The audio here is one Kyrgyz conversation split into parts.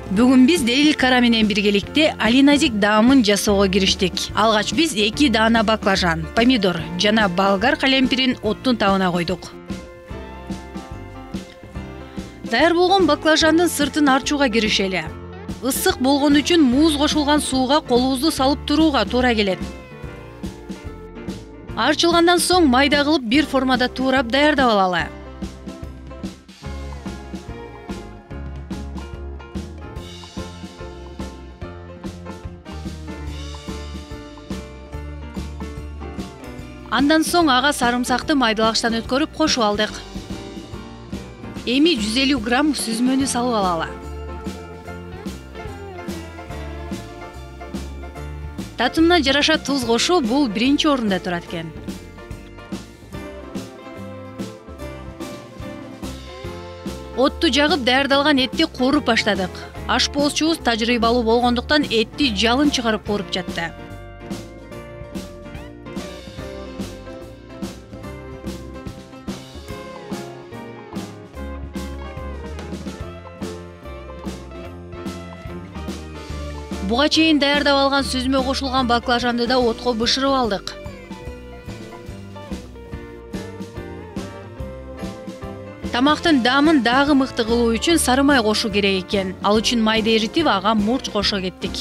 Бүгүн биз Делил Кара менен биргеликте алиназик даамын жасоого кириштик. Алгач биз 2 даана баклажан, помидор жана болгар калемпирин оттун табына койдук. Даяр болгон баклажандын сыртын арчууга киришели. Ысык болгон үчүн муз кошулган сууга колубузду салып турууга туура келет. Арчылгандан соң майда кылып бир формада туурап даярдап алалы. Андан соң ага сарымсакты майдалагычтан өткөрүп кошуп алдык. Эми 150 грамм сүзмөнү салып алалы. Татымына жараша туз кошуу бул биринчи орунда турат экен. Отту жагып даярдалган этти кууруп баштадык. Ашпоозчубуз тажрыйбалуу болгондуктан этти жалын чыгарып кууруп жатты. Буга чейин даярдап алган сүзмө кошулган баклажанды да отко бышырып алдык. Тамактын даамын дагы мыкты кылуу үчүн сары май кошуу керек экен. Ал үчүн майды эритип, ага мурч кошо кеттик.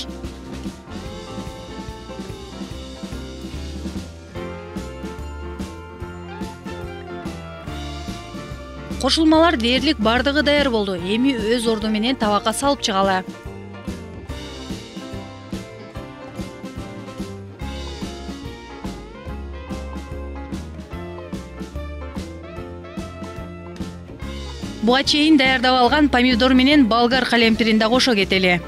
Кошулмалар дээрлик бардыгы даяр болду. Эми өз орду менен табакка салып чыгалы. Буга чейин даярдап алган помидор менен болгар калемпирин да кошо кетели.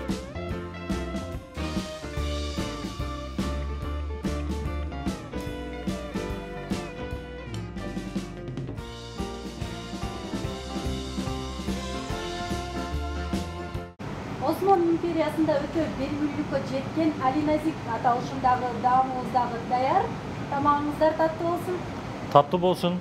Осман империясында өтө белгилүүлүккө жеткен алиназик аталышындагы даамыбыз дагы даяр. Тамагыңыздар таттуу болсун. Таттуу болсун.